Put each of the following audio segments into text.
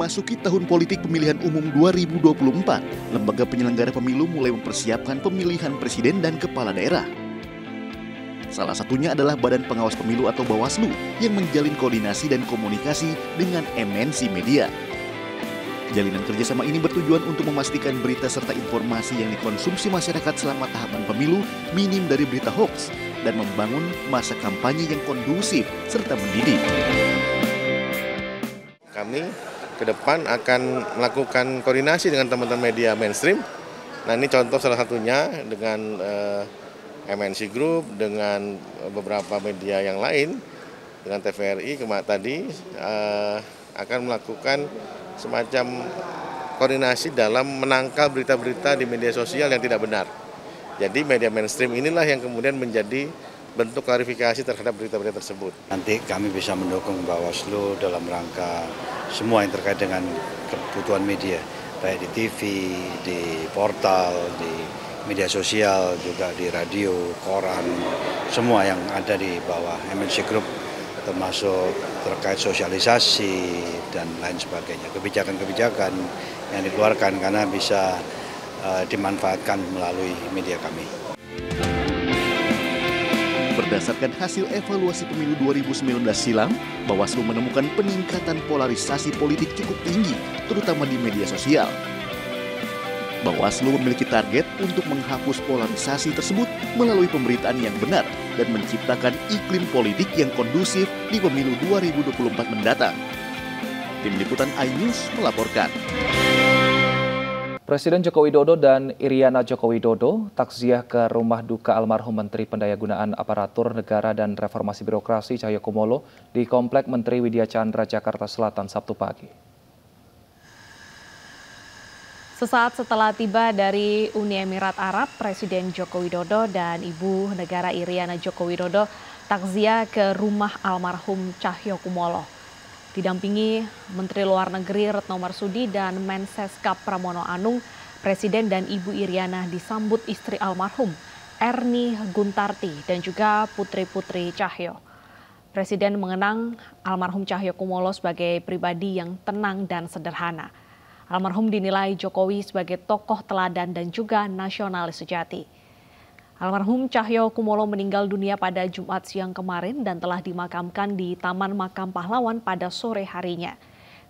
Memasuki tahun politik pemilihan umum 2024, lembaga penyelenggara pemilu mulai mempersiapkan pemilihan presiden dan kepala daerah. Salah satunya adalah Badan Pengawas Pemilu atau Bawaslu yang menjalin koordinasi dan komunikasi dengan MNC Media. Jalinan kerjasama ini bertujuan untuk memastikan berita serta informasi yang dikonsumsi masyarakat selama tahapan pemilu minim dari berita hoax dan membangun masa kampanye yang kondusif serta mendidik. Kami ke depan akan melakukan koordinasi dengan teman-teman media mainstream. Nah, ini contoh salah satunya dengan MNC Group, dengan beberapa media yang lain, dengan TVRI tadi akan melakukan semacam koordinasi dalam menangkal berita-berita di media sosial yang tidak benar. Jadi media mainstream inilah yang kemudian menjadi bentuk klarifikasi terhadap berita-berita tersebut. Nanti kami bisa mendukung Bawaslu dalam rangka semua yang terkait dengan kebutuhan media, baik di TV, di portal, di media sosial, juga di radio, koran, semua yang ada di bawah MNC Group, termasuk terkait sosialisasi dan lain sebagainya. Kebijakan-kebijakan yang dikeluarkan karena bisa dimanfaatkan melalui media kami. Berdasarkan hasil evaluasi pemilu 2019 silam, Bawaslu menemukan peningkatan polarisasi politik cukup tinggi, terutama di media sosial. Bawaslu memiliki target untuk menghapus polarisasi tersebut melalui pemberitaan yang benar dan menciptakan iklim politik yang kondusif di pemilu 2024 mendatang. Tim Liputan iNews melaporkan. Presiden Joko Widodo dan Iriana Joko Widodo takziah ke rumah duka almarhum Menteri Pendayagunaan Aparatur Negara dan Reformasi Birokrasi Cahyokumolo di Komplek Menteri Widya Chandra, Jakarta Selatan, Sabtu pagi. Sesaat setelah tiba dari Uni Emirat Arab, Presiden Joko Widodo dan Ibu Negara Iriana Joko Widodo takziah ke rumah almarhum Cahyokumolo. Didampingi Menteri Luar Negeri Retno Marsudi dan Menseskap Pramono Anung, Presiden dan Ibu Iriana disambut istri almarhum, Erni Guntarti, dan juga putri-putri Cahyo. Presiden mengenang almarhum Cahyokumolo sebagai pribadi yang tenang dan sederhana. Almarhum dinilai Jokowi sebagai tokoh teladan dan juga nasionalis sejati. Almarhum Cahyokumolo meninggal dunia pada Jumat siang kemarin dan telah dimakamkan di Taman Makam Pahlawan pada sore harinya.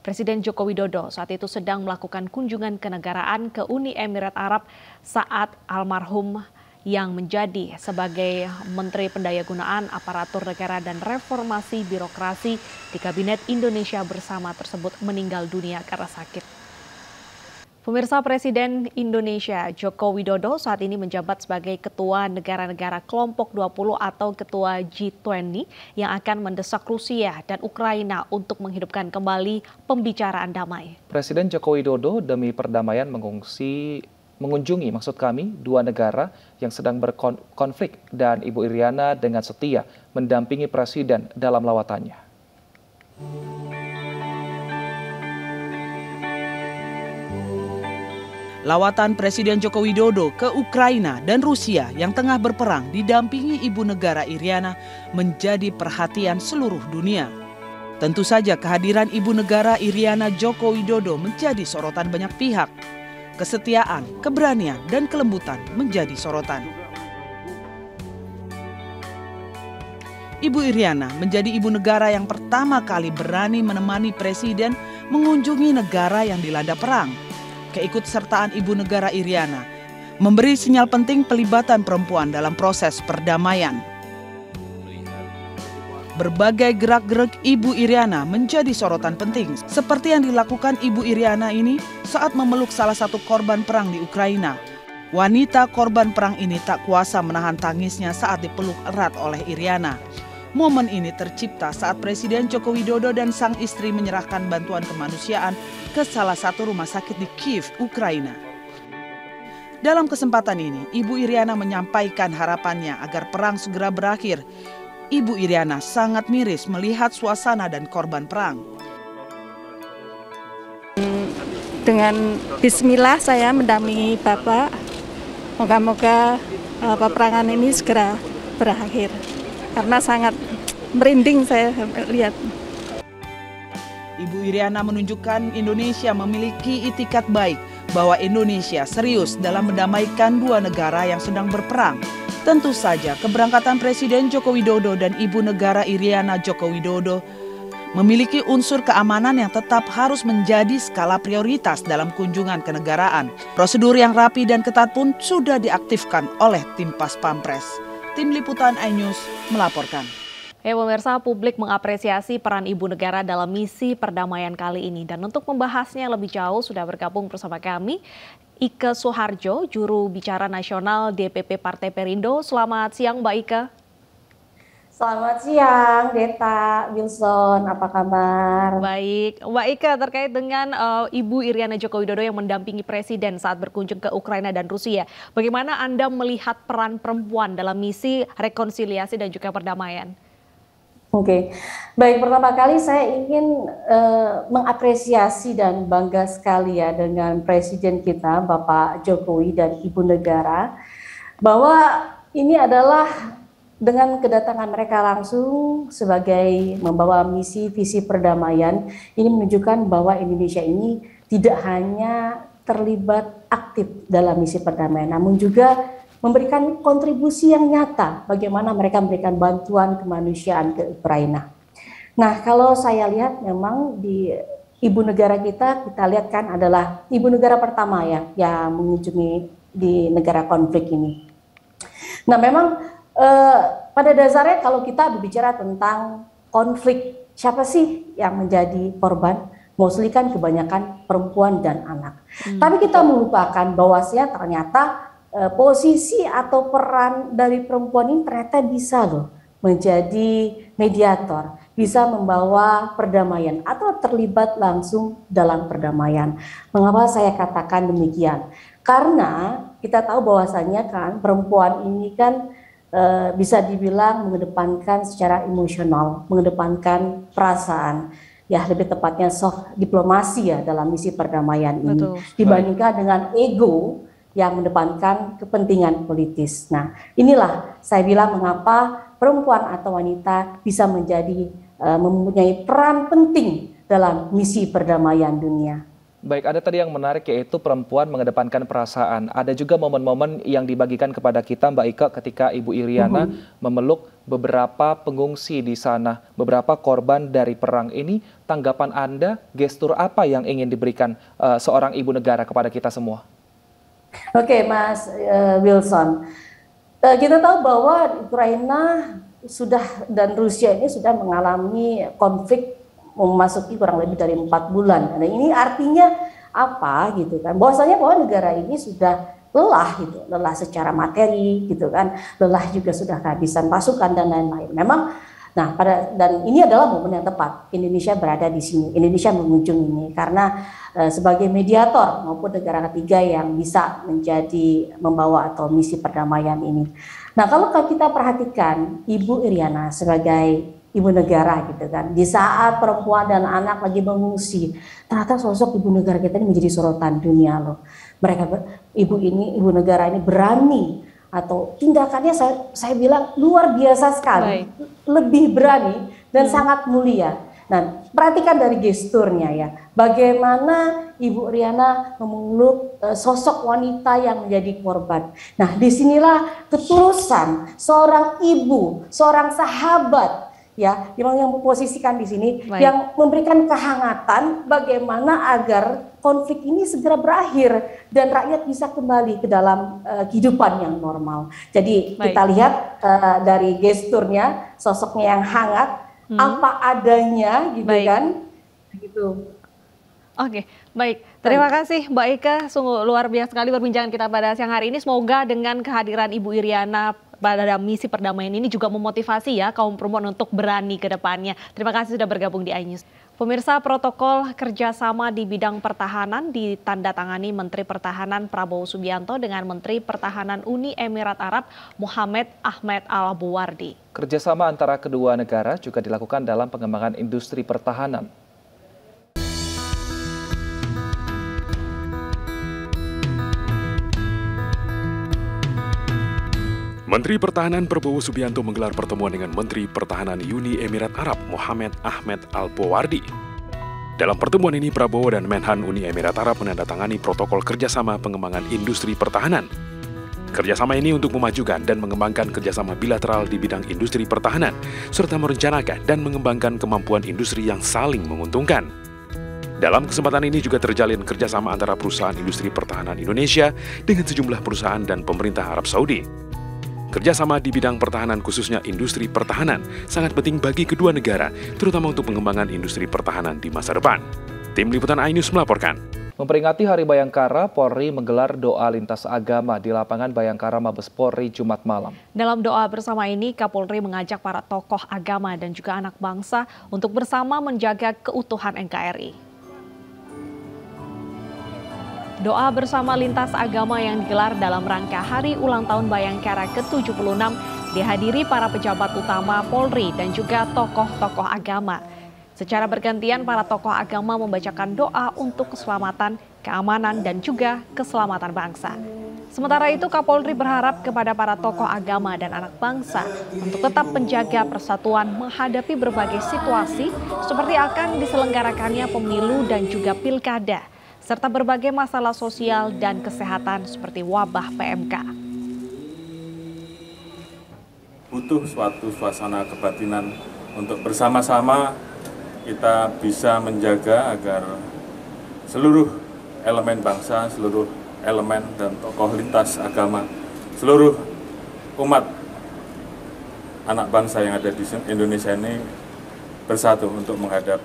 Presiden Joko Widodo saat itu sedang melakukan kunjungan kenegaraan ke Uni Emirat Arab saat almarhum yang menjadi sebagai Menteri Pendayagunaan Aparatur Negara dan Reformasi Birokrasi di Kabinet Indonesia Bersama tersebut meninggal dunia karena sakit. Pemirsa, Presiden Indonesia Joko Widodo saat ini menjabat sebagai Ketua Negara-Negara Kelompok 20 atau Ketua G20 yang akan mendesak Rusia dan Ukraina untuk menghidupkan kembali pembicaraan damai. Presiden Joko Widodo demi perdamaian mengunjungi dua negara yang sedang berkonflik dan Ibu Iriana dengan setia mendampingi Presiden dalam lawatannya. Lawatan Presiden Joko Widodo ke Ukraina dan Rusia yang tengah berperang didampingi Ibu Negara Iriana menjadi perhatian seluruh dunia. Tentu saja kehadiran Ibu Negara Iriana Joko Widodo menjadi sorotan banyak pihak. Kesetiaan, keberanian, dan kelembutan menjadi sorotan. Ibu Iriana menjadi ibu negara yang pertama kali berani menemani Presiden mengunjungi negara yang dilanda perang. Keikutsertaan Ibu Negara Iriana memberi sinyal penting pelibatan perempuan dalam proses perdamaian. Berbagai gerak-gerik Ibu Iriana menjadi sorotan penting, seperti yang dilakukan Ibu Iriana ini saat memeluk salah satu korban perang di Ukraina. Wanita korban perang ini tak kuasa menahan tangisnya saat dipeluk erat oleh Iriana. Momen ini tercipta saat Presiden Joko Widodo dan sang istri menyerahkan bantuan kemanusiaan ke salah satu rumah sakit di Kiev, Ukraina. Dalam kesempatan ini, Ibu Iriana menyampaikan harapannya agar perang segera berakhir. Ibu Iriana sangat miris melihat suasana dan korban perang. Dengan bismillah saya mendampingi Bapak. Moga-moga peperangan ini segera berakhir. Karena sangat merinding saya lihat. Ibu Iriana menunjukkan Indonesia memiliki itikat baik bahwa Indonesia serius dalam mendamaikan dua negara yang sedang berperang. Tentu saja keberangkatan Presiden Joko Widodo dan Ibu Negara Iriana Joko Widodo memiliki unsur keamanan yang tetap harus menjadi skala prioritas dalam kunjungan kenegaraan. Prosedur yang rapi dan ketat pun sudah diaktifkan oleh tim Pas Pampres. Tim Liputan iNews melaporkan. Ya pemirsa, publik mengapresiasi peran Ibu Negara dalam misi perdamaian kali ini. Dan untuk membahasnya lebih jauh sudah bergabung bersama kami Ike Suharjo, juru bicara nasional DPP Partai Perindo. Selamat siang Mbak Ike. Selamat siang Deta, Wilson, apa kabar? Baik, Mbak Ike, terkait dengan Ibu Iriana Joko Widodo yang mendampingi Presiden saat berkunjung ke Ukraina dan Rusia. Bagaimana Anda melihat peran perempuan dalam misi rekonsiliasi dan juga perdamaian? Oke, baik, pertama kali saya ingin mengapresiasi dan bangga sekali ya dengan Presiden kita Bapak Jokowi dan Ibu Negara, bahwa ini adalah dengan kedatangan mereka langsung sebagai membawa misi visi perdamaian, ini menunjukkan bahwa Indonesia ini tidak hanya terlibat aktif dalam misi perdamaian, namun juga memberikan kontribusi yang nyata bagaimana mereka memberikan bantuan kemanusiaan ke Ukraina. Nah, kalau saya lihat memang di Ibu Negara kita lihat kan adalah Ibu Negara pertama ya yang mengunjungi di negara konflik ini. Nah, memang pada dasarnya kalau kita berbicara tentang konflik, siapa sih yang menjadi korban? Mostly kan kebanyakan perempuan dan anak. Tapi kita melupakan bahwasanya ternyata posisi atau peran dari perempuan ini ternyata bisa loh menjadi mediator, bisa membawa perdamaian atau terlibat langsung dalam perdamaian. Mengapa saya katakan demikian? Karena kita tahu bahwasanya kan perempuan ini kan bisa dibilang mengedepankan secara emosional, mengedepankan perasaan, ya lebih tepatnya soft diplomasi ya dalam misi perdamaian ini. Betul. Dibandingkan dengan ego yang mengedepankan kepentingan politis. Nah, inilah saya bilang mengapa perempuan atau wanita bisa menjadi mempunyai peran penting dalam misi perdamaian dunia. Baik, ada tadi yang menarik yaitu perempuan mengedepankan perasaan. Ada juga momen-momen yang dibagikan kepada kita Mbak Ike ketika Ibu Iriana memeluk beberapa pengungsi di sana, beberapa korban dari perang ini. Tanggapan Anda, gestur apa yang ingin diberikan seorang ibu negara kepada kita semua? Oke, Mas Wilson, kita tahu bahwa Ukraina dan Rusia ini sudah mengalami konflik memasuki kurang lebih dari 4 bulan. Nah, ini artinya apa gitu kan? Bahwasanya bahwa negara ini sudah lelah gitu, lelah secara materi gitu kan, lelah juga sudah kehabisan pasukan dan lain-lain. Memang, dan ini adalah momen yang tepat Indonesia berada di sini, Indonesia mengunjungi ini karena sebagai mediator maupun negara ketiga yang bisa menjadi membawa atau misi perdamaian ini. Nah, kalau kita perhatikan Ibu Iriana sebagai ibu negara gitu kan, di saat perempuan dan anak lagi mengungsi, ternyata sosok ibu negara kita ini menjadi sorotan dunia loh. Ibu negara ini berani atau tindakannya saya bilang luar biasa sekali, lebih berani dan sangat mulia. Nah, perhatikan dari gesturnya ya, bagaimana Ibu Iriana memeluk sosok wanita yang menjadi korban. Nah, disinilah ketulusan seorang ibu, seorang sahabat ya, yang memposisikan di sini, yang memberikan kehangatan bagaimana agar konflik ini segera berakhir dan rakyat bisa kembali ke dalam kehidupan yang normal. Jadi kita lihat dari gesturnya, sosoknya yang hangat, apa adanya gitu kan, gitu. Oke, baik. Terima kasih Mbak Ike, sungguh luar biasa sekali perbincangan kita pada siang hari ini. Semoga dengan kehadiran Ibu Iriana pada misi perdamaian ini juga memotivasi ya kaum perempuan untuk berani ke depannya. Terima kasih sudah bergabung di iNews. Pemirsa, protokol kerjasama di bidang pertahanan ditandatangani Menteri Pertahanan Prabowo Subianto dengan Menteri Pertahanan Uni Emirat Arab Mohammed Ahmed Al-Buwardi. Kerjasama antara kedua negara juga dilakukan dalam pengembangan industri pertahanan. Menteri Pertahanan Prabowo Subianto menggelar pertemuan dengan Menteri Pertahanan Uni Emirat Arab Mohammed Ahmed Al-Buwardi. Dalam pertemuan ini, Prabowo dan Menhan Uni Emirat Arab menandatangani protokol kerjasama pengembangan industri pertahanan. Kerjasama ini untuk memajukan dan mengembangkan kerjasama bilateral di bidang industri pertahanan, serta merencanakan dan mengembangkan kemampuan industri yang saling menguntungkan. Dalam kesempatan ini juga terjalin kerjasama antara perusahaan industri pertahanan Indonesia dengan sejumlah perusahaan dan pemerintah Arab Saudi. Kerjasama di bidang pertahanan khususnya industri pertahanan sangat penting bagi kedua negara, terutama untuk pengembangan industri pertahanan di masa depan. Tim Liputan iNews melaporkan. Memperingati Hari Bayangkara, Polri menggelar doa lintas agama di lapangan Bayangkara Mabes Polri Jumat malam. Dalam doa bersama ini, Kapolri mengajak para tokoh agama dan juga anak bangsa untuk bersama menjaga keutuhan NKRI. Doa bersama lintas agama yang digelar dalam rangka Hari Ulang Tahun Bayangkara ke-76 dihadiri para pejabat utama Polri dan juga tokoh-tokoh agama. Secara bergantian, para tokoh agama membacakan doa untuk keselamatan, keamanan, dan juga keselamatan bangsa. Sementara itu, Kapolri berharap kepada para tokoh agama dan anak bangsa untuk tetap menjaga persatuan menghadapi berbagai situasi seperti akan diselenggarakannya pemilu dan juga pilkada, serta berbagai masalah sosial dan kesehatan seperti wabah PMK. Butuh suatu suasana kebatinan untuk bersama-sama kita bisa menjaga agar seluruh elemen bangsa, seluruh elemen dan tokoh lintas agama, seluruh umat anak bangsa yang ada di Indonesia ini bersatu untuk menghadapi